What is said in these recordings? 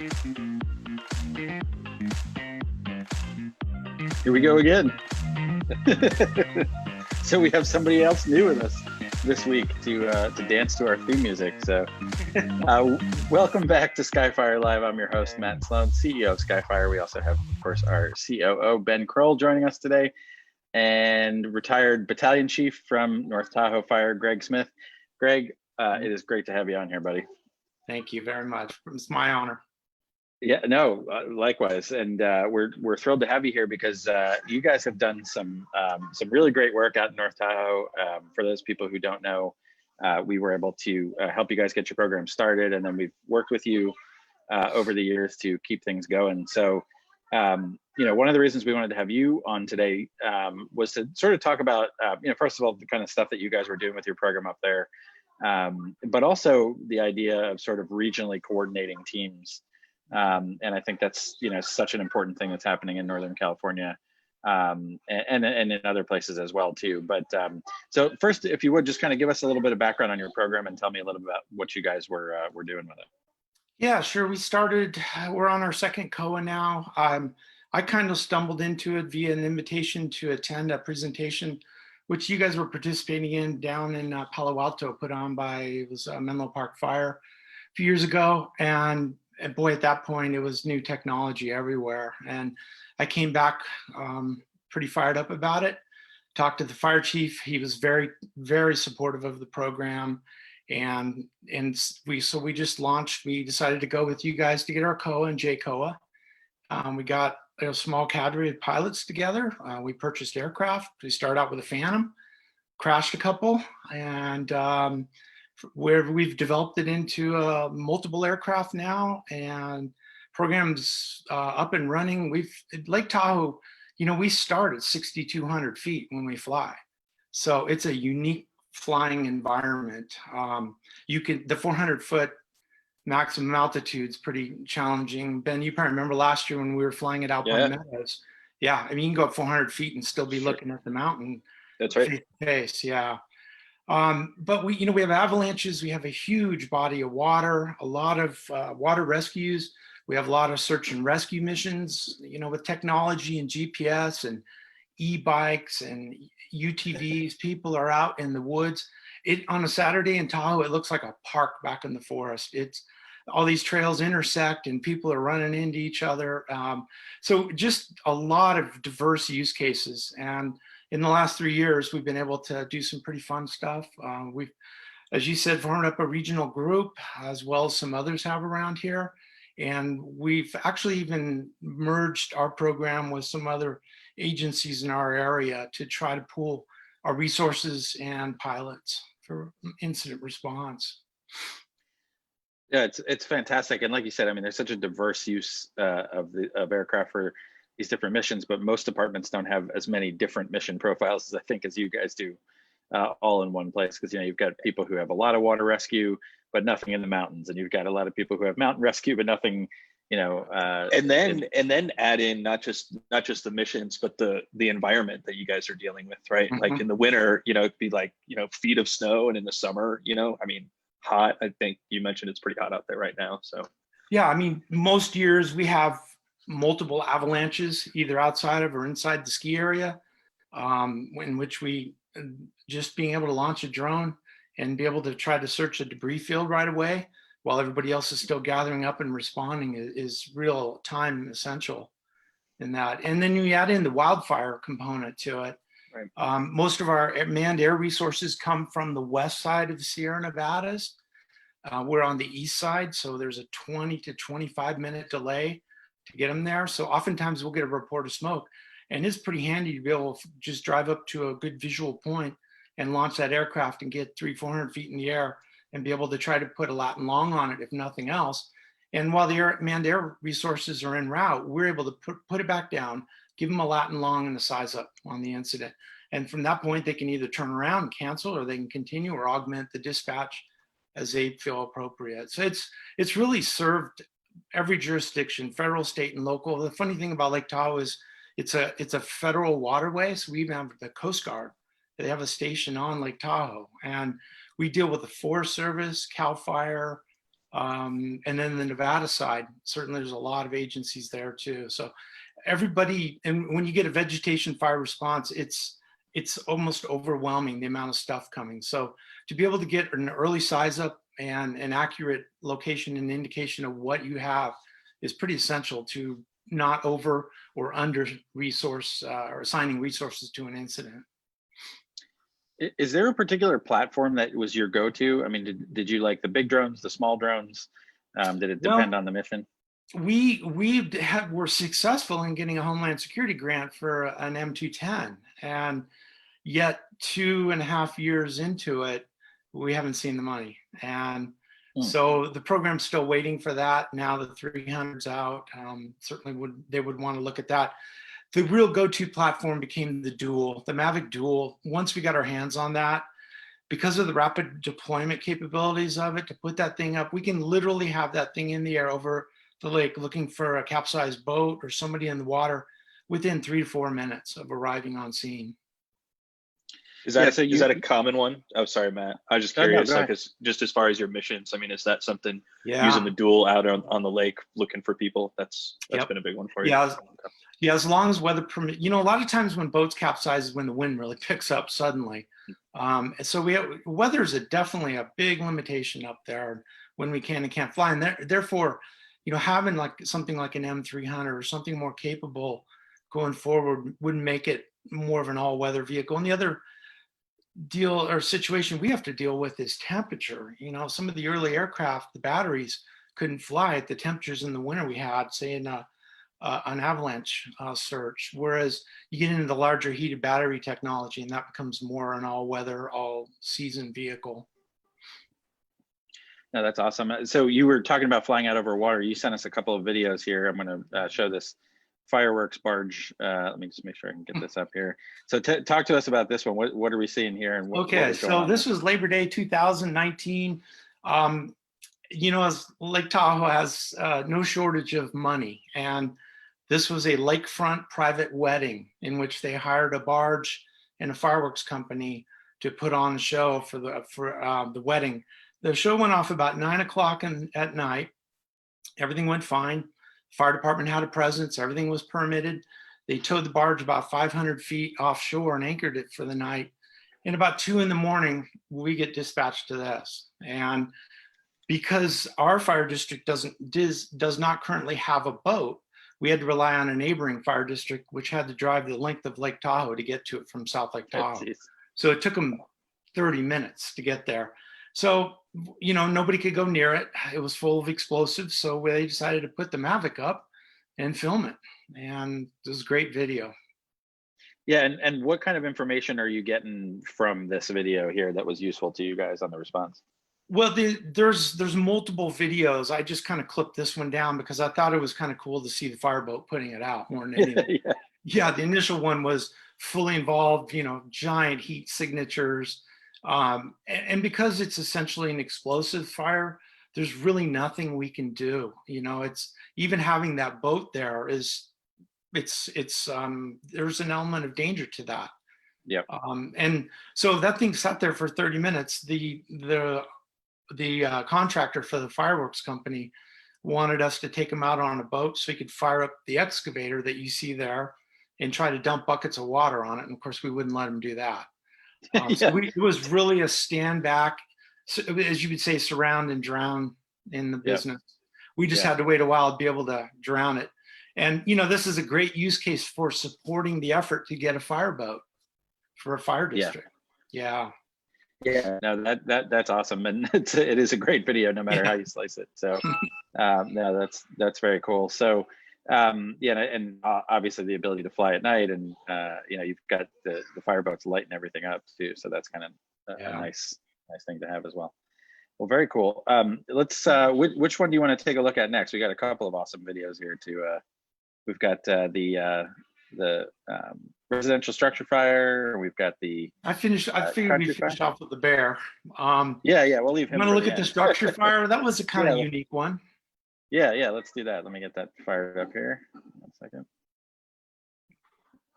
Here we go again. So we have somebody else new with us this week to dance to our theme music. So welcome back to Skyfire Live. I'm your host, Matt Sloan, CEO of Skyfire. We also have, of course, our COO, Ben Kroll, joining us today, and retired Battalion Chief from North Tahoe Fire, Greg Smith. Greg, it is great to have you on here, buddy. Thank you very much. It's my honor. Yeah, no, likewise, and we're thrilled to have you here because you guys have done some really great work out in North Tahoe. For those people who don't know, we were able to help you guys get your program started, and then we've worked with you over the years to keep things going. So, one of the reasons we wanted to have you on today was to sort of talk about, first of all, the kind of stuff that you guys were doing with your program up there, but also the idea of sort of regionally coordinating teams. And I think that's, such an important thing that's happening in Northern California, and in other places as well too. But so first, if you would just kind of give us a little bit of background on your program and tell me a little bit about what you guys were doing with it. Yeah, sure. We're on our second COA now. I kind of stumbled into it via an invitation to attend a presentation, which you guys were participating in down in Palo Alto, put on by Menlo Park Fire a few years ago. And boy, at that point, it was new technology everywhere. And I came back pretty fired up about it, talked to the fire chief. He was very, very supportive of the program. And we just launched. We decided to go with you guys to get our COA and JCOA. We got a small cadre of pilots together. We purchased aircraft. We started out with a Phantom, crashed a couple, and where we've developed it into multiple aircraft now, and programs up and running. Lake Tahoe, we start at 6,200 feet when we fly. So it's a unique flying environment. The 400-foot maximum altitude is pretty challenging. Ben, you probably remember last year when we were flying at Alpine Meadows. Yeah, I mean, you can go up 400 feet and still be looking at the mountain. That's right. Face to face, yeah. But we have avalanches. We have a huge body of water, a lot of water rescues. We have a lot of search and rescue missions, with technology and GPS and e-bikes and UTVs. People are out in the woods. On a Saturday in Tahoe, it looks like a park back in the forest. It's all these trails intersect and people are running into each other. So just a lot of diverse use cases. And in the last 3 years, we've been able to do some pretty fun stuff. We've, as you said, formed up a regional group, as well as some others have around here. And we've actually even merged our program with some other agencies in our area to try to pool our resources and pilots for incident response. Yeah, it's fantastic. And like you said, I mean, there's such a diverse use of aircraft for these different missions, but most departments don't have as many different mission profiles as I think as you guys do, all in one place. Because you've got people who have a lot of water rescue, but nothing in the mountains, and you've got a lot of people who have mountain rescue, but nothing, and then add in not just the missions, but the environment that you guys are dealing with, right? Mm-hmm. Like in the winter, it'd be like feet of snow, and in the summer, I mean, hot. I think you mentioned it's pretty hot out there right now. So yeah, I mean, most years we have multiple avalanches either outside of or inside the ski area, in which we just being able to launch a drone and be able to try to search a debris field right away while everybody else is still gathering up and responding is real time essential in that. And then you add in the wildfire component to it. Right. Most of our manned air resources come from the west side of the Sierra Nevadas. We're on the east side, so there's a 20 to 25 minute delay to get them there. So oftentimes we'll get a report of smoke, and it's pretty handy to be able to just drive up to a good visual point and launch that aircraft and get 300-400 feet in the air and be able to try to put a lat and long on it, if nothing else. And while the manned air resources are en route, we're able to put it back down, give them a lat and long and a size up on the incident. And from that point, they can either turn around and cancel, or they can continue or augment the dispatch as they feel appropriate. So it's really served every jurisdiction, federal, state, and local. The funny thing about Lake Tahoe is it's a federal waterway. So we even have the Coast Guard. They have a station on Lake Tahoe, and we deal with the Forest Service, CAL FIRE, And then the Nevada side, certainly there's a lot of agencies there too. So everybody, and when you get a vegetation fire response, it's almost overwhelming, the amount of stuff coming. So to be able to get an early size up and an accurate location and indication of what you have is pretty essential to not over or under resource or assigning resources to an incident. Is there a particular platform that was your go-to? I mean, did you like the big drones, the small drones? Did it depend on the mission? Were successful in getting a Homeland Security grant for an M210, and yet 2.5 years into it, we haven't seen the money. And so the program's still waiting for that. Now the 300's out. Certainly they would want to look at that. The real go-to platform became the Mavic Dual. Once we got our hands on that, because of the rapid deployment capabilities of it, to put that thing up, we can literally have that thing in the air over the lake looking for a capsized boat or somebody in the water within 3 to 4 minutes of arriving on scene. Is that is that a common one? Oh, sorry, Matt. I was just curious, like, just as far as your missions, I mean, is that something using the Dual out on the lake looking for people? That's been a big one for you. Yeah, as long as weather permit. You know, a lot of times when boats capsize is when the wind really picks up suddenly. So weather is definitely a big limitation up there when we can and can't fly. And therefore, you know, having like something like an M300 or something more capable going forward would make it more of an all-weather vehicle. And the other deal or situation we have to deal with is temperature. You know, some of the early aircraft, the batteries couldn't fly at the temperatures in the winter we had, say in an avalanche search, whereas you get into the larger heated battery technology and that becomes more an all-weather, all-season vehicle. No, that's awesome. So you were talking about flying out over water. You sent us a couple of videos here. I'm going to show this fireworks barge. Let me just make sure I can get this up here. So talk to us about this one. What are we seeing here? And what was going on? This was Labor Day 2019. You know, as Lake Tahoe has no shortage of money, and this was a lakefront private wedding in which they hired a barge and a fireworks company to put on a show for the wedding. The show went off about 9 o'clock at night. Everything went fine. Fire department had a presence. Everything was permitted. They towed the barge about 500 feet offshore and anchored it for the night. And about 2 in the morning, we get dispatched to this. And because our fire district does not currently have a boat, we had to rely on a neighboring fire district, which had to drive the length of Lake Tahoe to get to it from South Lake Tahoe. So it took them 30 minutes to get there. So, you know, nobody could go near it. It was full of explosives. So they decided to put the Mavic up and film it. And it was a great video. Yeah, and what kind of information are you getting from this video here that was useful to you guys on the response? Well, there's multiple videos. I just kind of clipped this one down because I thought it was kind of cool to see the fireboat putting it out more than anything. Yeah, the initial one was fully involved, you know, giant heat signatures. And because it's essentially an explosive fire, there's really nothing we can do. You know, it's even having that boat there there's an element of danger to that. Yeah. And so that thing sat there for 30 minutes. The contractor for the fireworks company wanted us to take him out on a boat so he could fire up the excavator that you see there and try to dump buckets of water on it. And of course, we wouldn't let him do that. So it was really a stand back, as you would say, surround and drown in the business. We just had to wait a while to be able to drown it. And, you know, this is a great use case for supporting the effort to get a fireboat for a fire district. Yeah. No, that's awesome. And it is a great video, no matter how you slice it. So no, that's very cool. So and obviously the ability to fly at night, and you know, you've got the fireboats lighting everything up too, so that's kind of a nice thing to have as well. Well, very cool. Let's which one do you want to take a look at next? We got a couple of awesome videos here to we've got the residential structure fire. We've got the I figured we finished off with the bear. We'll leave him. I'm gonna look at the structure fire. That was a kind of unique one. Yeah, let's do that. Let me get that fired up here. 1 second.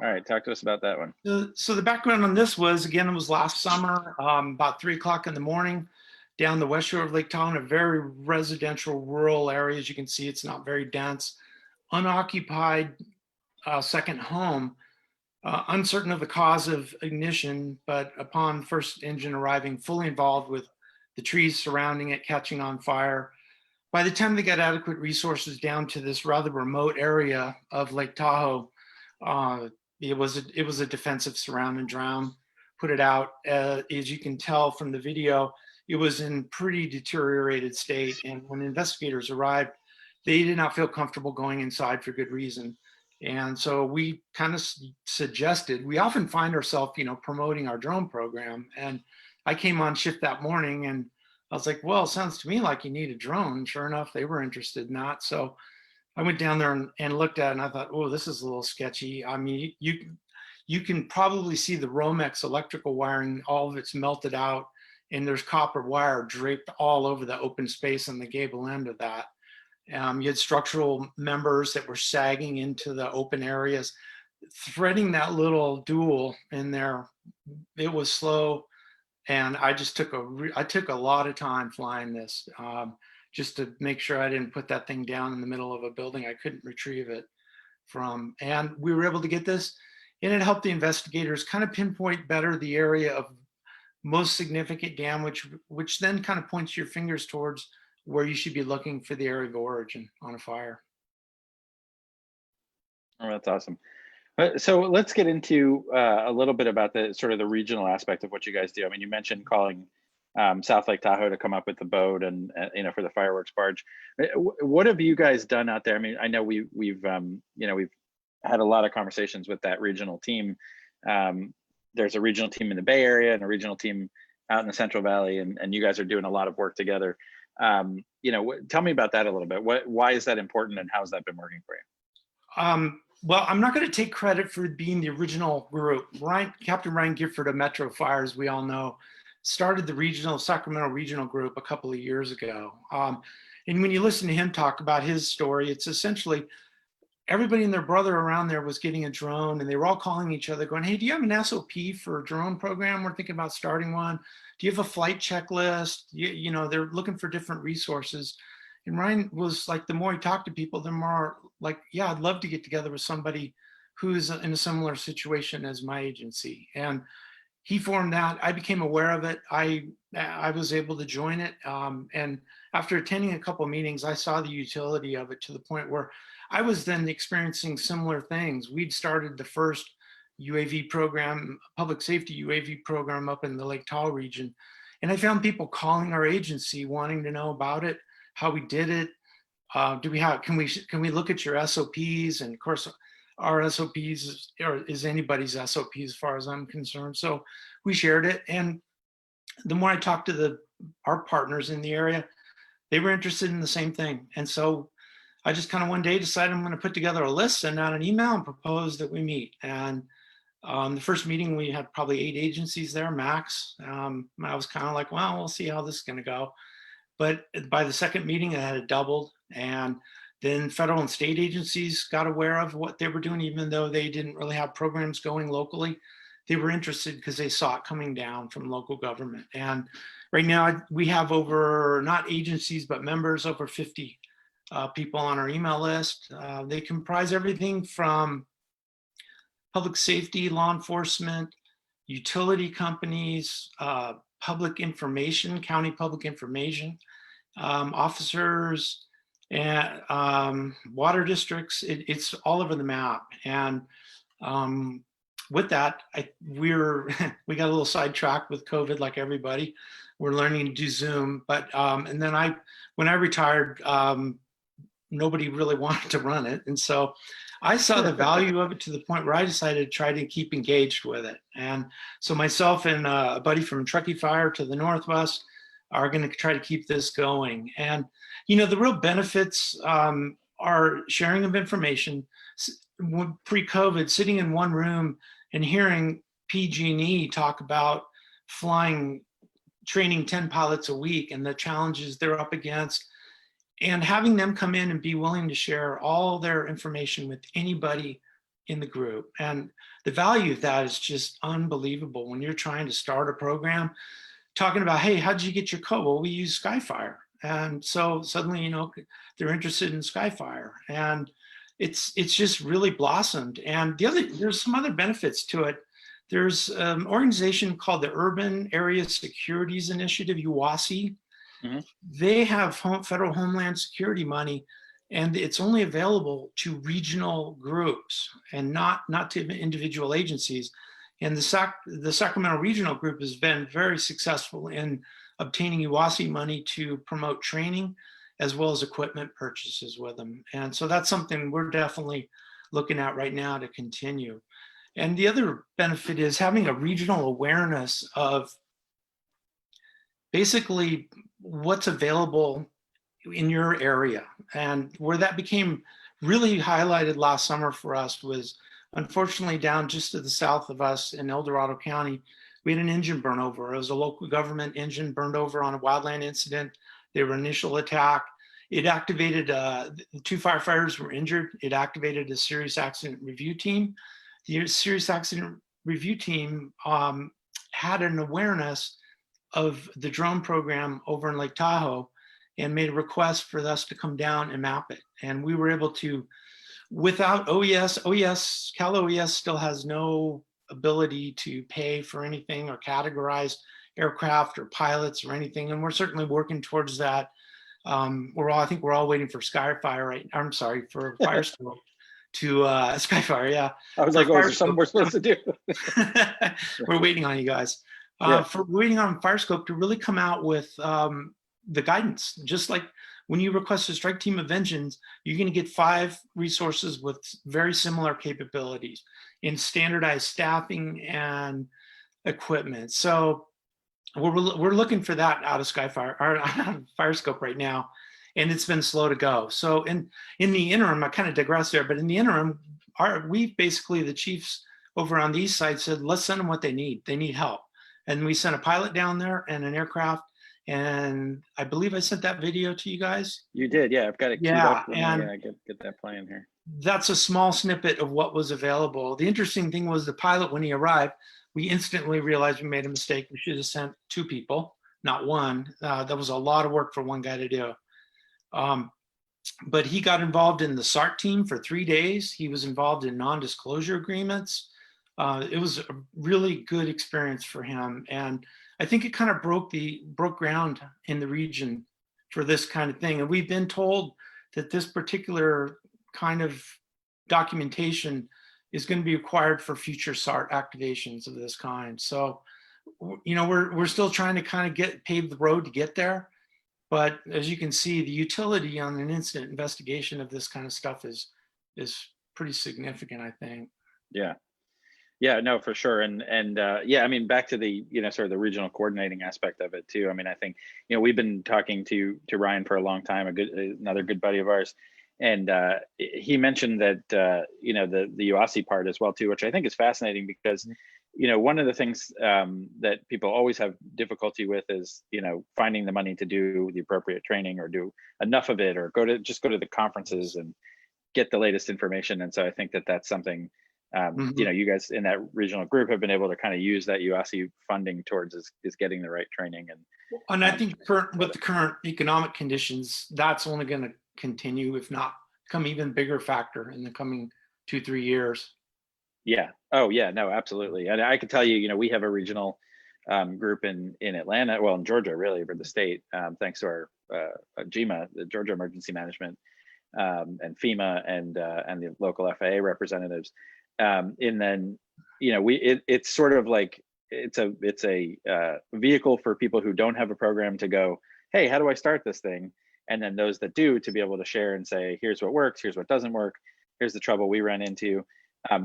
All right, talk to us about that one. So the background on this was, again, it was last summer, about 3 o'clock in the morning. down the west shore of Lake Tahoe in a very residential, rural area. As you can see, it's not very dense, unoccupied second home, uncertain of the cause of ignition, but upon first engine arriving, fully involved with the trees surrounding it catching on fire. By the time they got adequate resources down to this rather remote area of Lake Tahoe, it was a defensive surround and drown. Put it out, as you can tell from the video, it was in pretty deteriorated state. And when investigators arrived, they did not feel comfortable going inside for good reason. And so we kind of suggested, we often find ourselves, promoting our drone program. And I came on shift that morning and I was like, well, it sounds to me like you need a drone. Sure enough, they were interested in that. So I went down there and looked at it and I thought, oh, this is a little sketchy. I mean, you can probably see the Romex electrical wiring, all of it's melted out, and there's copper wire draped all over the open space on the gable end of that. You had structural members that were sagging into the open areas. Threading that little duel in there, it was slow. And I just took a lot of time flying this just to make sure I didn't put that thing down in the middle of a building I couldn't retrieve it from. And we were able to get this, and it helped the investigators kind of pinpoint better the area of most significant damage, which then kind of points your fingers towards where you should be looking for the area of origin on a fire. Oh, that's awesome. So let's get into a little bit about the sort of the regional aspect of what you guys do. I mean, you mentioned calling South Lake Tahoe to come up with the boat and for the fireworks barge. What have you guys done out there? I mean, I know we've had a lot of conversations with that regional team. There's a regional team in the Bay Area and a regional team out in the Central Valley, and you guys are doing a lot of work together. Tell me about that a little bit. Why is that important, and how's that been working for you? Well, I'm not going to take credit for being the original group. Captain Ryan Gifford of Metro Fire, as we all know, started the Sacramento regional group a couple of years ago. And when you listen to him talk about his story, it's essentially everybody and their brother around there was getting a drone, and they were all calling each other going, hey, do you have an SOP for a drone program? We're thinking about starting one. Do you have a flight checklist? They're looking for different resources. And Ryan was like, the more he talked to people, the more like, yeah, I'd love to get together with somebody who's in a similar situation as my agency. And he formed that. I became aware of it. I was able to join it. And after attending a couple of meetings, I saw the utility of it to the point where I was then experiencing similar things. We'd started the first UAV program, public safety UAV program up in the Lake Tahoe region. And I found people calling our agency wanting to know about it, how we did it. Can we look at your SOPs? And of course, our SOPs is anybody's SOP as far as I'm concerned. So we shared it. And the more I talked to our partners in the area, they were interested in the same thing. And so I just kind of one day decided I'm going to put together a list, send out an email, and propose that we meet. And the first meeting, we had probably 8 agencies there, max. I was kind of like, well, we'll see how this is going to go. But by the second meeting, it had doubled. And then federal and state agencies got aware of what they were doing, even though they didn't really have programs going locally. They were interested because they saw it coming down from local government. And right now we have over, not agencies, but members, over 50 people on our email list. They comprise everything from public safety, law enforcement, utility companies, public information, county public information, officers, and water districts. It's all over the map. And with that, we got a little sidetracked with COVID, like everybody. We're learning to do Zoom, but and then when I retired, nobody really wanted to run it, and so I saw the value of it to the point where I decided to try to keep engaged with it. And so myself and a buddy from Truckee Fire to the Northwest are going to try to keep this going. And the real benefits are sharing of information. Pre-COVID, sitting in one room and hearing PG&E talk about training 10 pilots a week and the challenges they're up against, and having them come in and be willing to share all their information with anybody in the group. And the value of that is just unbelievable when you're trying to start a program. talking about, hey, how'd you get your code? Well, we use Skyfire. And so suddenly, you know, they're interested in Skyfire, and it's just really blossomed. And there's some other benefits to it. There's an organization called the Urban Area Securities Initiative, UASI. Mm-hmm. They have federal Homeland Security money, and it's only available to regional groups and not to individual agencies. And the Sacramento Regional Group has been very successful in obtaining UASI money to promote training as well as equipment purchases with them. And so that's something we're definitely looking at right now to continue. And the other benefit is having a regional awareness of basically what's available in your area. And where that became really highlighted last summer for us was, unfortunately, down just to the south of us in El Dorado County, we had an engine burn over. It was a local government engine burned over on a wildland incident. There were initial attack. It activated, the 2 firefighters were injured. It activated a serious accident review team. The serious accident review team had an awareness of the drone program over in Lake Tahoe and made a request for us to come down and map it. And we were able to, without OES, Cal OES still has no ability to pay for anything or categorize aircraft or pilots or anything. And we're certainly working towards that. I think we're all waiting for Skyfire, right? I'm sorry, for Firescope to Skyfire, yeah. I was like, oh, is there something we're supposed to do? We're waiting on you guys. Yeah. We're waiting on Firescope to really come out with the guidance. Just like when you request a strike team of engines, you're going to get 5 resources with very similar capabilities in standardized staffing and equipment. So we're looking for that out of Skyfire or out of Firescope right now, and it's been slow to go. So in the interim, I kind of digress there, but in the interim, we basically, the chiefs over on the east side said, let's send them what they need. They need help. And we sent a pilot down there and an aircraft. And I believe I sent that video to you guys. You did, yeah. I've got it queued up. And get that playing here. That's a small snippet of what was available. The interesting thing was the pilot, when he arrived, we instantly realized we made a mistake. We should have sent 2 people, not 1. That was a lot of work for 1 guy to do. But he got involved in the SART team for 3 days. He was involved in non-disclosure agreements. It was a really good experience for him. And I think it kind of broke ground in the region for this kind of thing. And we've been told that this particular kind of documentation is going to be required for future SART activations of this kind. So, you know, we're still trying to kind of pave the road to get there. But as you can see, the utility on an incident investigation of this kind of stuff is pretty significant, I think. Yeah. Yeah, no, for sure. And yeah, I mean, back to the, you know, sort of the regional coordinating aspect of it too. I mean, I think, you know, we've been talking to Ryan for a long time, another good buddy of ours. And he mentioned that, you know, the UASI part as well too, which I think is fascinating because, you know, one of the things that people always have difficulty with is, you know, finding the money to do the appropriate training or do enough of it, or just go to the conferences and get the latest information. And so I think that that's something, you know, you guys in that regional group have been able to kind of use that UASI funding towards is getting the right training. And I think with the current economic conditions, that's only going to continue, if not become even bigger factor in the coming 2-3 years. Yeah. Oh yeah, no, absolutely. And I can tell you, you know, we have a regional group in Atlanta, well, in Georgia, really, for the state, thanks to our GEMA, the Georgia Emergency Management, and FEMA and the local FAA representatives. And then, you know, it's sort of like it's a vehicle for people who don't have a program to go, hey, how do I start this thing? And then those that do, to be able to share and say, here's what works, here's what doesn't work, here's the trouble we ran into.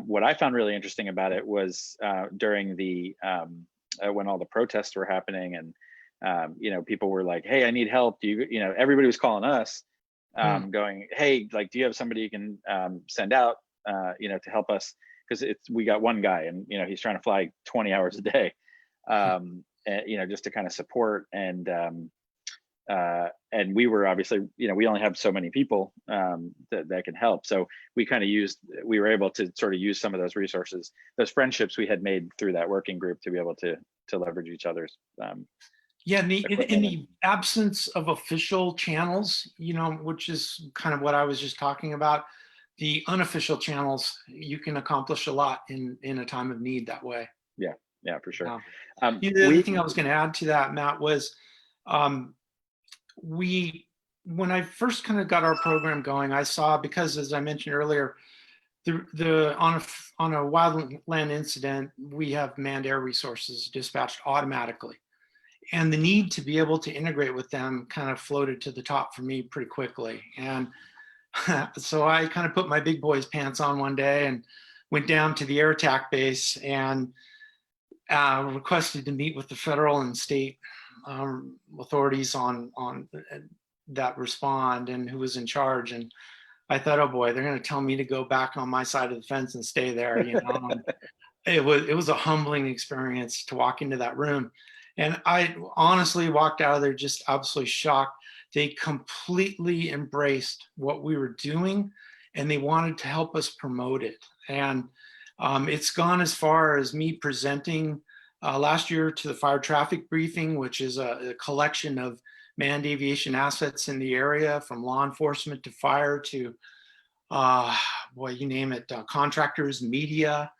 What I found really interesting about it was during the when all the protests were happening, and you know, people were like, hey, I need help. You know, everybody was calling us, going, hey, like, do you have somebody you can send out, you know, to help us? Because we got one guy, and you know, he's trying to fly 20 hours a day, and, you know, just to kind of support. And we were obviously, you know, we only have so many people that can help. So we kind of we were able to sort of use some of those resources, those friendships we had made through that working group, to be able to leverage each other's Yeah, in equipment? the absence of official channels, which is kind of what I was just talking about, the unofficial channels, you can accomplish a lot in a time of need that way. Yeah, for sure. The other thing I was going to add to that, Matt, was when I first kind of got our program going, I saw, because as I mentioned earlier, on a wildland incident, we have manned air resources dispatched automatically. And the need to be able to integrate with them kind of floated to the top for me pretty quickly. And so I kind of put my big boy's pants on one day and went down to the air attack base and requested to meet with the federal and state authorities on that respond and who was in charge. And I thought, oh boy, they're going to tell me to go back on my side of the fence and stay there. It was a humbling experience to walk into that room. And I honestly walked out of there just absolutely shocked. They completely embraced what we were doing and they wanted to help us promote it. And it's gone as far as me presenting last year to the fire traffic briefing, which is a collection of manned aviation assets in the area, from law enforcement to fire to, you name it, contractors, media.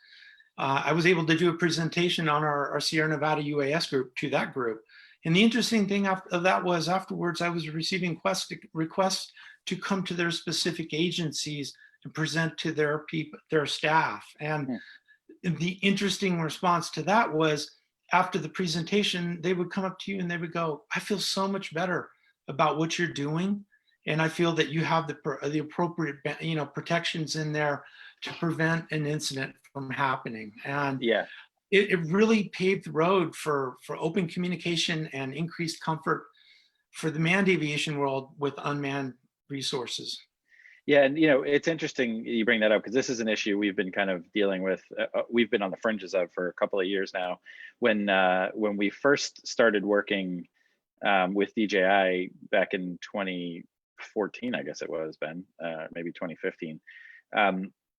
I was able to do a presentation on our Sierra Nevada UAS group to that group. And the interesting thing of that was afterwards, I was receiving requests to come to their specific agencies and present to their staff. And the interesting response to that was, after the presentation, they would come up to you and they would go, I feel so much better about what you're doing. And I feel that you have the appropriate, protections in there to prevent an incident from happening. And it really paved the road for open communication and increased comfort for the manned aviation world with unmanned resources. Yeah, and it's interesting you bring that up, because this is an issue we've been kind of dealing with. We've been on the fringes of for a couple of years now. When we first started working with DJI back in 2014, I guess it was, Ben, maybe 2015.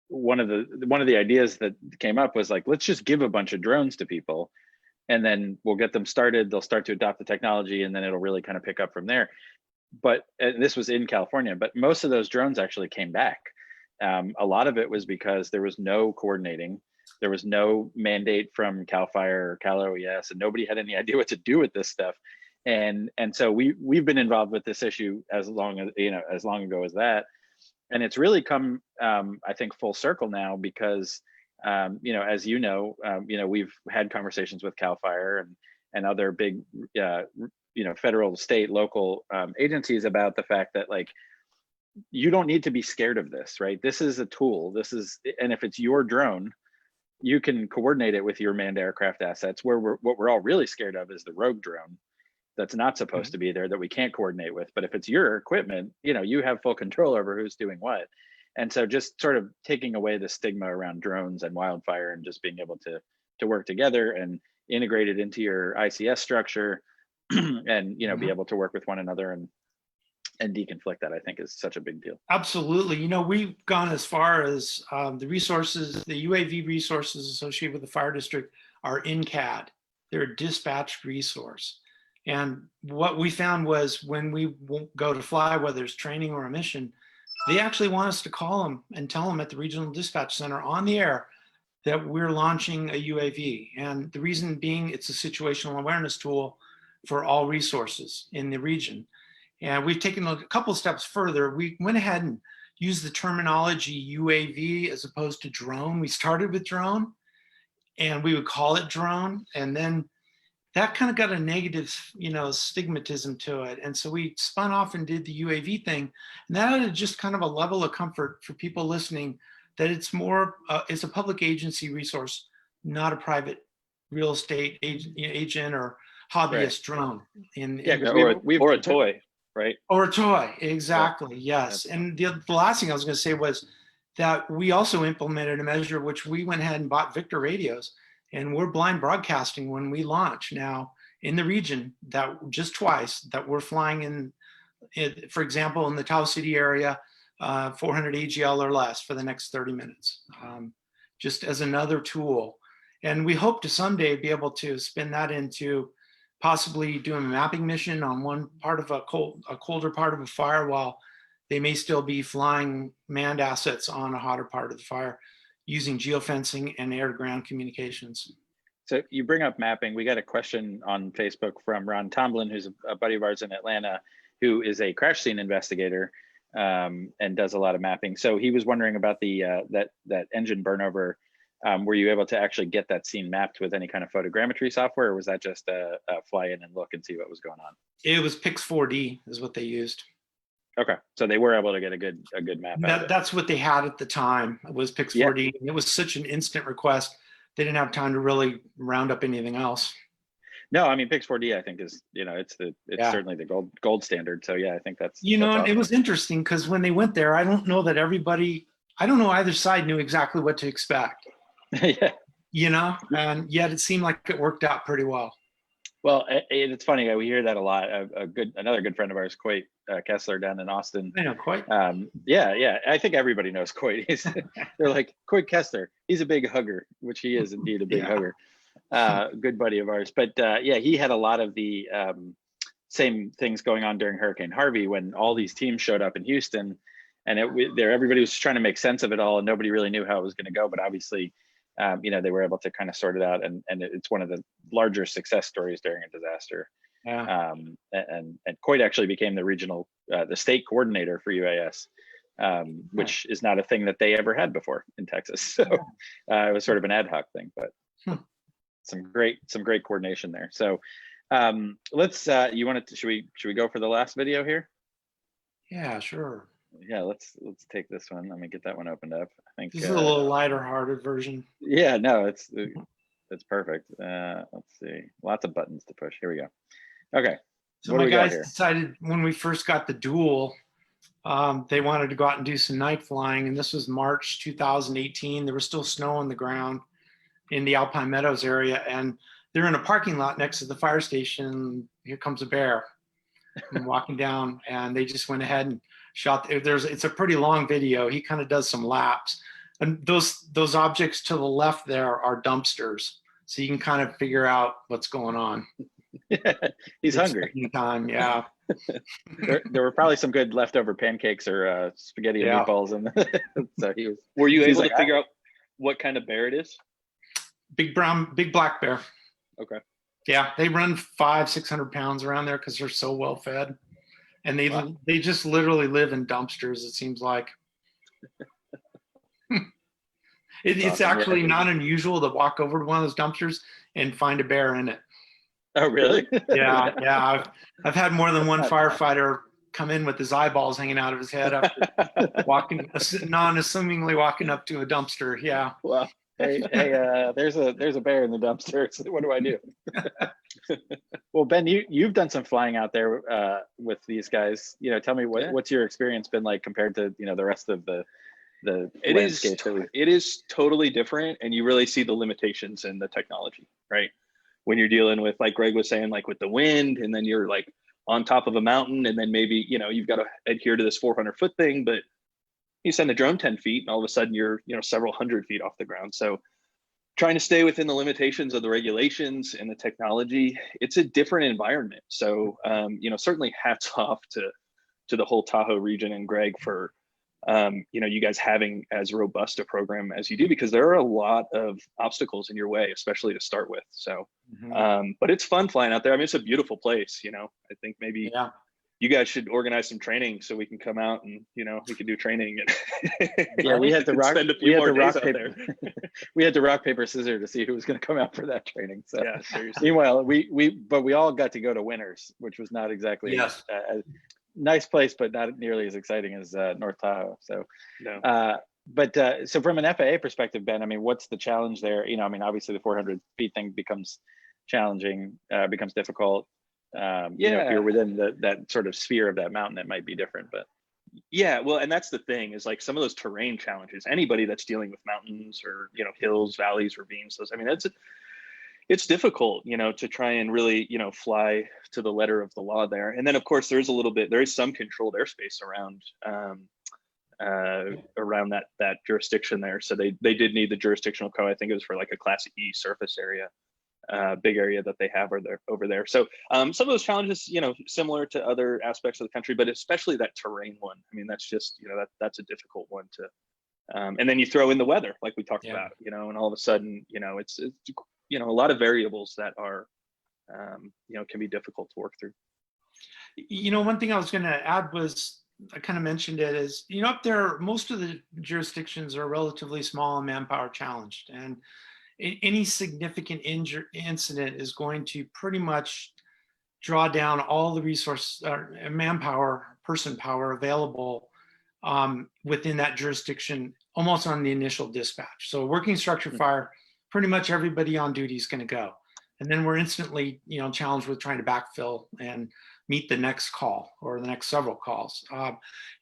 One of the ideas that came up was like, let's just give a bunch of drones to people, and then we'll get them started. They'll start to adopt the technology, and then it'll really kind of pick up from there. But this was in California, but most of those drones actually came back. A lot of it was because there was no coordinating. There was no mandate from CAL FIRE or Cal OES, and nobody had any idea what to do with this stuff. And so we've been involved with this issue as long ago as that. And it's really come, I think, full circle now, because, as we've had conversations with CAL FIRE and other big, federal, state, local agencies about the fact that, like, you don't need to be scared of this, right? This is a tool. And if it's your drone, you can coordinate it with your manned aircraft assets. What we're all really scared of is the rogue drone that's not supposed to be there, that we can't coordinate with. But if it's your equipment, you have full control over who's doing what. And so just sort of taking away the stigma around drones and wildfire, and just being able to work together and integrate it into your ICS structure, and be able to work with one another and deconflict that, I think, is such a big deal. Absolutely. We've gone as far as the resources, the UAV resources associated with the fire district are in CAD. They're a dispatched resource. And what we found was, when we go to fly, whether it's training or a mission, they actually want us to call them and tell them at the regional dispatch center on the air that we're launching a UAV. And the reason being, it's a situational awareness tool for all resources in the region. And we've taken a couple steps further. We went ahead and used the terminology UAV as opposed to drone. We started with drone, and we would call it drone. And then that kind of got a negative, stigmatism to it. And so we spun off and did the UAV thing. And that added just kind of a level of comfort for people listening, that it's more, it's a public agency resource, not a private real estate agent or hobbyist drone. Or a toy, right? Or a toy, exactly, yes. And the last thing I was going to say was that we also implemented a measure, which we went ahead and bought Victor radios, and we're blind broadcasting when we launch now in the region, that just twice, that we're flying in, for example, in the Tahoe City area, 400 AGL or less for the next 30 minutes, just as another tool. And we hope to someday be able to spin that into possibly doing a mapping mission on one part of a colder part of a fire, while they may still be flying manned assets on a hotter part of the fire using geofencing and air-to-ground communications. So you bring up mapping. We got a question on Facebook from Ron Tomlin, who's a buddy of ours in Atlanta, who is a crash scene investigator and does a lot of mapping. So he was wondering about the that engine burnover. Were you able to actually get that scene mapped with any kind of photogrammetry software, or was that just a fly in and look and see what was going on? It was Pix4D is what they used. Okay, so they were able to get a good map. That's what they had at the time, was Pix4D. Yeah. It was such an instant request. They didn't have time to really round up anything else. No, I mean Pix4D, I think is, it's certainly the gold standard. So yeah, I think that's and awesome. It was interesting because when they went there, I don't know either side knew exactly what to expect. Yeah. And yet it seemed like it worked out pretty well. Well, it's funny. We hear that a lot. Another good friend of ours, Coit Kessler, down in Austin. I know Coit. Yeah. I think everybody knows Coit. They're like, Coit Kessler. He's a big hugger, which he is indeed a big hugger. Good buddy of ours. But he had a lot of the same things going on during Hurricane Harvey when all these teams showed up in Houston, and everybody was trying to make sense of it all, and nobody really knew how it was going to go. But obviously, they were able to kind of sort it out, and it's one of the larger success stories during a disaster. Yeah. And Coit actually became the state coordinator for UAS, which is not a thing that they ever had before in Texas. So it was sort of an ad hoc thing, but some great coordination there. So let's should we go for the last video here? Yeah, sure. Yeah, let's take this one. Let me get that one opened up. I think this is a little lighter hearted version. Yeah, no, it's perfect. Let's see, lots of buttons to push. Here we go. Okay, so my guys decided when we first got the duel, they wanted to go out and do some night flying, and this was March 2018. There was still snow on the ground in the Alpine Meadows area, and they're in a parking lot next to the fire station. Here comes a bear walking down, and they just went ahead and shot. It's a pretty long video. He kind of does some laps, and those objects to the left there are dumpsters, so you can kind of figure out what's going on. He's hungry. Time, yeah. there were probably some good leftover pancakes or spaghetti and meatballs, and so he was. Were you able to figure out what kind of bear it is? Big black bear. Okay. Yeah, they run 500-600 pounds around there because they're so well fed, and they just literally live in dumpsters. It seems like. It's actually not unusual to walk over to one of those dumpsters and find a bear in it. Oh, really? Yeah. I've had more than one firefighter come in with his eyeballs hanging out of his head after non-assumingly walking up to a dumpster. Yeah. Well, hey, there's a bear in the dumpster. So what do I do? Well, Ben, you've done some flying out there with these guys. Tell me what's your experience been like compared to the rest of the landscape? It is totally different, and you really see the limitations in the technology, right? When you're dealing with, like Greg was saying, like with the wind, and then you're like on top of a mountain, and then maybe you've got to adhere to this 400-foot thing, but you send a drone 10 feet, and all of a sudden you're several hundred feet off the ground. So trying to stay within the limitations of the regulations and the technology, it's a different environment. So certainly hats off to the whole Tahoe region and Greg for you guys having as robust a program as you do, because there are a lot of obstacles in your way, especially to start with. So, but it's fun flying out there. I mean, it's a beautiful place. I think maybe you guys should organize some training so we can come out and we can do training. Yeah, we had to spend a few more days out there. We had to rock paper scissors to see who was going to come out for that training. So yeah, seriously. Meanwhile, we all got to go to Winners, which was not exactly nice place, but not nearly as exciting as North Tahoe. So, no. So from an FAA perspective, Ben, I mean, what's the challenge there? Obviously the 400 feet thing becomes challenging, becomes difficult. If you're within that sort of sphere of that mountain, it might be different, but. Yeah, well, and that's the thing is like some of those terrain challenges, anybody that's dealing with mountains or, hills, valleys, ravines, it's difficult, to try and really, fly to the letter of the law there. And then of course there is some controlled airspace around that jurisdiction there. So they did need the jurisdictional code. I think it was for like a Class E surface area. big area that they have over there. So some of those challenges, similar to other aspects of the country, but especially that terrain one. I mean, that's just, that's a difficult one to, and then you throw in the weather, like we talked about, and all of a sudden, it's a lot of variables that are, can be difficult to work through. One thing I was going to add was, I kind of mentioned it, is, up there, most of the jurisdictions are relatively small and manpower challenged. And any significant incident is going to pretty much draw down all the resource, manpower, person power available within that jurisdiction, almost on the initial dispatch. So working structure fire, pretty much everybody on duty is going to go. And then we're instantly, challenged with trying to backfill and meet the next call or the next several calls.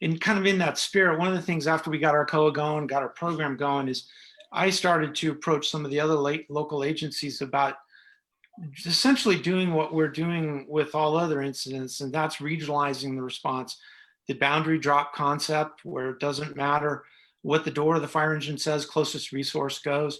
And kind of in that spirit, one of the things after we got our COA going, got our program going, is I started to approach some of the other local agencies about essentially doing what we're doing with all other incidents, and that's regionalizing the response. The boundary drop concept, where it doesn't matter what the door of the fire engine says, closest resource goes.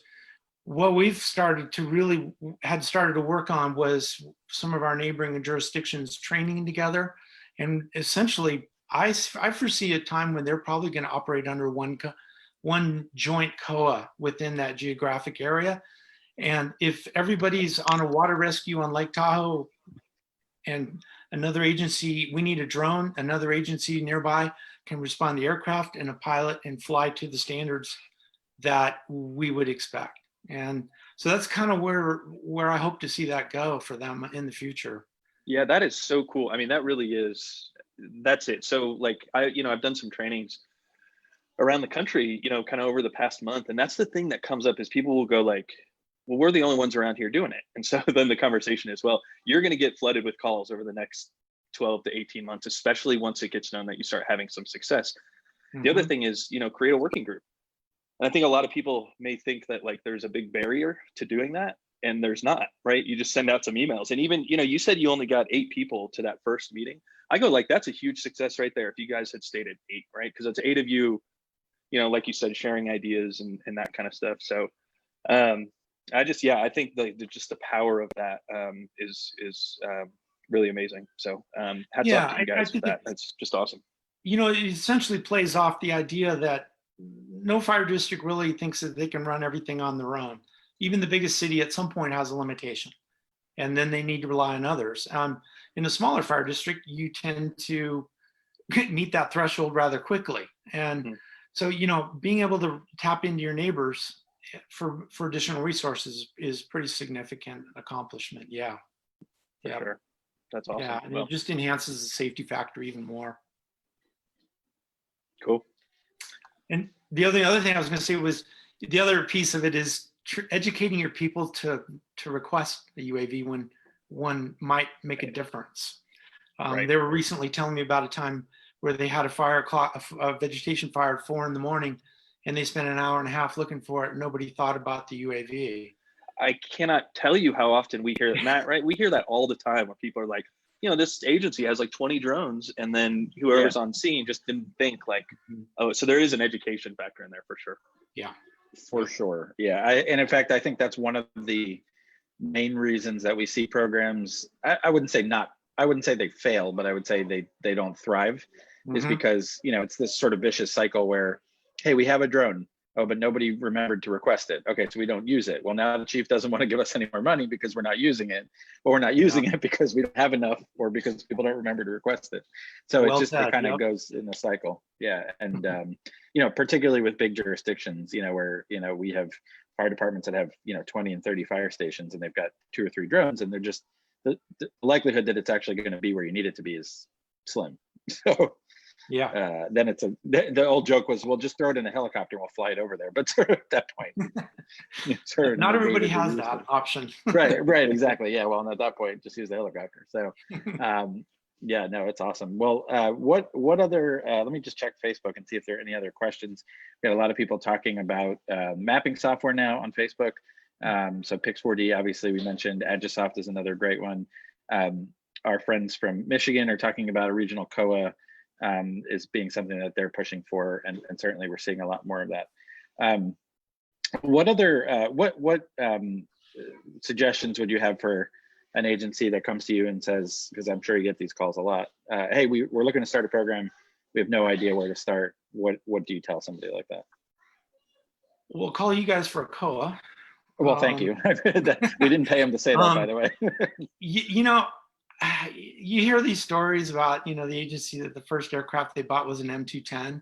What we've started to work on was some of our neighboring jurisdictions training together. And essentially, I foresee a time when they're probably going to operate under one joint COA within that geographic area. And if everybody's on a water rescue on Lake Tahoe and another agency, we need a drone, another agency nearby can respond to aircraft and a pilot and fly to the standards that we would expect. And so that's kind of where I hope to see that go for them in the future. Yeah, that is so cool. I mean, that really is, that's it. So like, I've done some trainings around the country, kind of over the past month. And that's the thing that comes up is people will go like, well, we're the only ones around here doing it. And so then the conversation is, well, you're going to get flooded with calls over the next 12 to 18 months, especially once it gets known that you start having some success. Mm-hmm. The other thing is, create a working group. And I think a lot of people may think that like there's a big barrier to doing that, and there's not, right? You just send out some emails. And even, you said you only got 8 people to that first meeting. I go like, that's a huge success right there. If you guys had stated 8, right? Because it's 8 of you, like you said, sharing ideas and that kind of stuff. So I think just the power of that is really amazing. So hats off to you guys for that. That's just awesome. It essentially plays off the idea that no fire district really thinks that they can run everything on their own. Even the biggest city at some point has a limitation, and then they need to rely on others. In a smaller fire district, you tend to meet that threshold rather quickly. And so, being able to tap into your neighbors for additional resources is pretty significant accomplishment. Yeah. For sure. That's awesome. Yeah, and it just enhances the safety factor even more. Cool. And the other thing I was going to say was, the other piece of it is educating your people to request a UAV when one might make a difference. Right. They were recently telling me about a time where they had a vegetation fire at 4 a.m, and they spent an hour and a half looking for it. And nobody thought about the UAV. I cannot tell you how often we hear that, Matt, right? We hear that all the time where people are like, this agency has like 20 drones, and then whoever's on scene just didn't think like, oh, so there is an education factor in there for sure. Yeah, for sure. Yeah. And in fact, I think that's one of the main reasons that we see programs, I wouldn't say they fail, but I would say they don't thrive, is because, it's this sort of vicious cycle where, hey, we have a drone. Oh, but nobody remembered to request it. Okay, so we don't use it. Well, now the chief doesn't want to give us any more money because we're not using it, but we're not using it because we don't have enough, or because people don't remember to request it. So it kind of goes in a cycle. Yeah, and particularly with big jurisdictions, where we have fire departments that have 20 and 30 fire stations, and they've got 2 or 3 drones, and they're just the likelihood that it's actually going to be where you need it to be is slim. So. Yeah. Then the old joke was, we'll just throw it in a helicopter and we'll fly it over there. But sort of at that point, not everybody has that option. right, exactly. Yeah. Well, and at that point, just use the helicopter. So, yeah, no, it's awesome. Well, what other? Let me just check Facebook and see if there are any other questions. We got a lot of people talking about mapping software now on Facebook. So Pix4D, obviously, we mentioned. Agisoft is another great one. Our friends from Michigan are talking about a regional COA. Is being something that they're pushing for, and certainly we're seeing a lot more of that. What other suggestions would you have for an agency that comes to you and says, because I'm sure you get these calls a lot, hey, we're looking to start a program, we have no idea where to start. What do you tell somebody like that? We'll call you guys for a COA. Well, thank you. We didn't pay him to say that, by the way. You know, you hear these stories about, you know, the agency that the first aircraft they bought was an M210.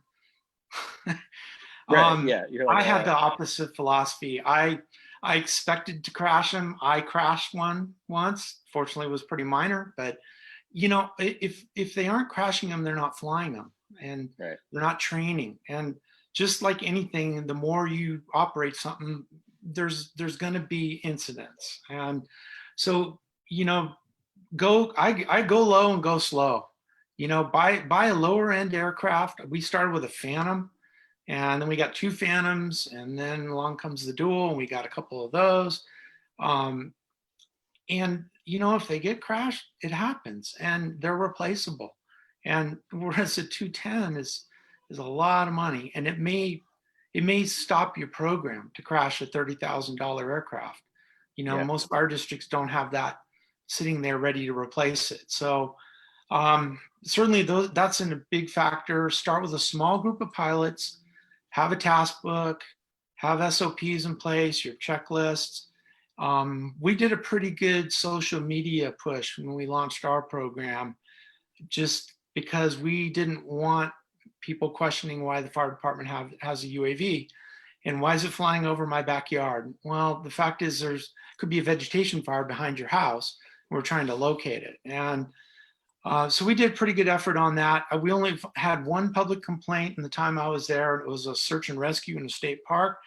Right, yeah. I had the opposite philosophy. I expected to crash them. I crashed one once. Fortunately, it was pretty minor, but you know, if they aren't crashing them, they're not flying them, and right. They're not training. And just like anything, the more you operate something, there's going to be incidents. And so, you know, I go low and go slow. You know, buy a lower end aircraft. We started with a Phantom, and then we got 2 Phantoms, and then along comes the Dual, and we got a couple of those. And you know, if they get crashed, it happens, and they're replaceable. And whereas a 210 is a lot of money, and it may stop your program to crash a $30,000 aircraft. You know, most fire districts don't have that sitting there ready to replace it. So certainly that's a big factor. Start with a small group of pilots, have a task book, have SOPs in place, your checklists. We did a pretty good social media push when we launched our program, just because we didn't want people questioning why the fire department has a UAV and why is it flying over my backyard? Well, the fact is could be a vegetation fire behind your house. We're trying to locate it. And so we did pretty good effort on that. We only had one public complaint in the time I was there. It was a search and rescue in a state park.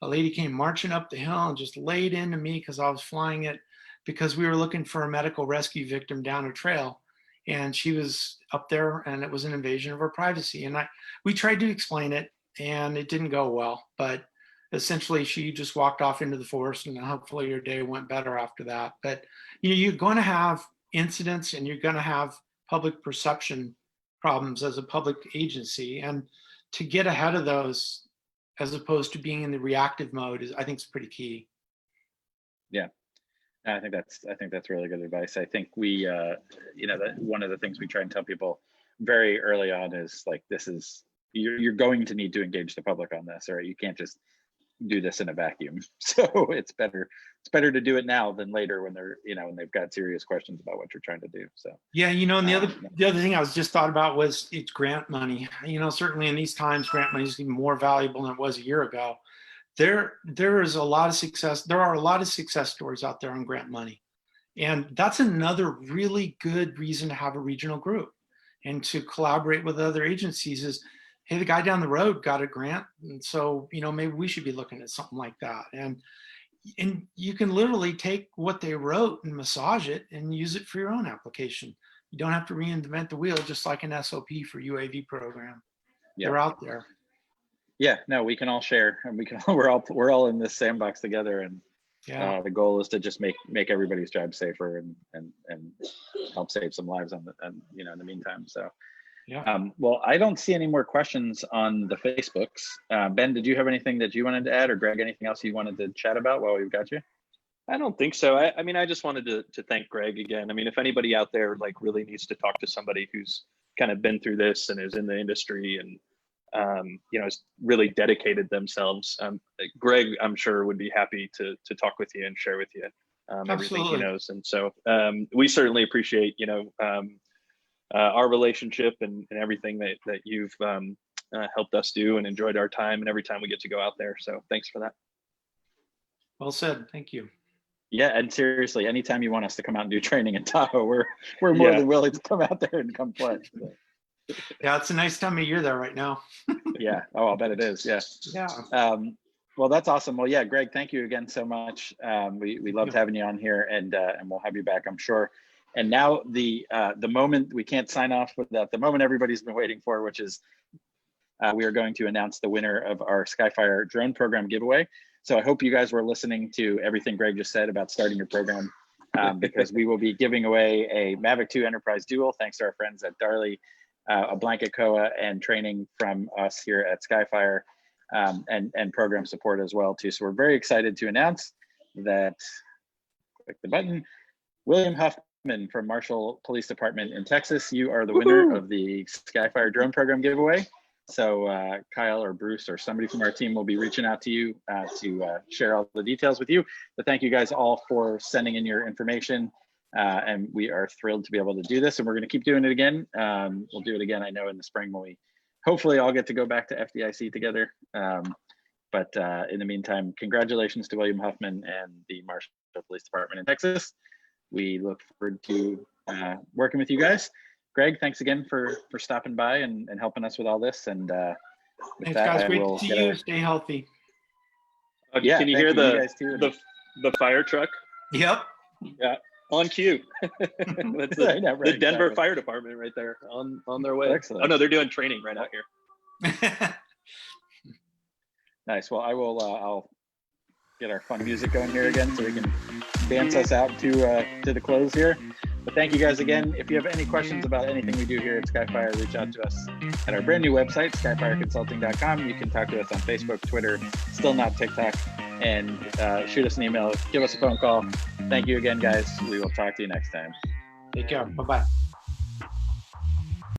A lady came marching up the hill and just laid into me because I was flying it, because we were looking for a medical rescue victim down a trail. And she was up there, and it was an invasion of her privacy. And we tried to explain it, and it didn't go well. But essentially, she just walked off into the forest, and hopefully your day went better after that. But you know, you're going to have incidents, and you're going to have public perception problems as a public agency. And to get ahead of those, as opposed to being in the reactive mode, I think is pretty key. Yeah. I think that's really good advice. I think we, you know, that one of the things we try and tell people very early on is like, you're going to need to engage the public on this, or you can't just do this in a vacuum. So it's better to do it now than later when they're, you know, when they've got serious questions about what you're trying to do. So yeah, you know, and the other thing I was just thought about was it's grant money. You know, certainly in these times, grant money is even more valuable than it was a year ago. There is a lot of success. There are a lot of success stories out there on grant money. And that's another really good reason to have a regional group and to collaborate with other agencies is, hey, the guy down the road got a grant. And so, you know, maybe we should be looking at something like that. And you can literally take what they wrote and massage it and use it for your own application. You don't have to reinvent the wheel, just like an SOP for UAV program. Yeah. They're out there. Yeah, no, we can all share, and we're all in this sandbox together, and the goal is to just make everybody's job safer and help save some lives you know, in the meantime. So well, I don't see any more questions on the Facebooks. Ben, did you have anything that you wanted to add, or Greg, anything else you wanted to chat about while we've got you? I don't think so. I mean, I just wanted to thank Greg again. I mean, if anybody out there like really needs to talk to somebody who's kind of been through this and is in the industry and you know, has really dedicated themselves. Greg, I'm sure, would be happy to talk with you and share with you everything he knows. And so we certainly appreciate, you know, our relationship and everything that you've helped us do and enjoyed our time and every time we get to go out there. So thanks for that. Well said. Thank you. Yeah, and seriously, anytime you want us to come out and do training in Tahoe, we're more than willing to come out there and come play. So. Yeah, it's a nice time of year there right now. Yeah. Oh, I'll bet it is. Yeah. Yeah. Well, that's awesome. Well, yeah, Greg, thank you again so much. We loved having you on here, and we'll have you back, I'm sure. And now the moment we can't sign off without the moment everybody's been waiting for, which is we are going to announce the winner of our Skyfire drone program giveaway. So I hope you guys were listening to everything Greg just said about starting your program, because we will be giving away a Mavic 2 Enterprise Dual, thanks to our friends at Darley, a blanket COA, and training from us here at Skyfire, and program support as well too. So we're very excited to announce that, click the button. William Huffman from Marshall Police Department in Texas, you are the winner of the Skyfire drone program giveaway. So Kyle or Bruce or somebody from our team will be reaching out to you to share all the details with you. But thank you guys all for sending in your information. And we are thrilled to be able to do this, and we're going to keep doing it again. We'll do it again, I know, in the spring when we hopefully all get to go back to FDIC together. But in the meantime, congratulations to William Huffman and the Marshall Police Department in Texas. We look forward to working with you guys. Greg, thanks again for stopping by and helping us with all this. And thanks, guys. Great to see you. Stay healthy. Yeah, can you hear the fire truck? Yep. Yeah, on cue. That's the Denver Fire Department right there on their way. Excellent. Oh no, they're doing training right out here. Nice. Well, I'll get our fun music going here again so we can dance us out to the close here. But thank you guys again. If you have any questions about anything we do here at Skyfire, reach out to us at our brand new website, skyfireconsulting.com. You can talk to us on Facebook, Twitter, still not TikTok, and shoot us an email, give us a phone call. Thank you again, guys. We will talk to you next time. Take care. Bye-bye.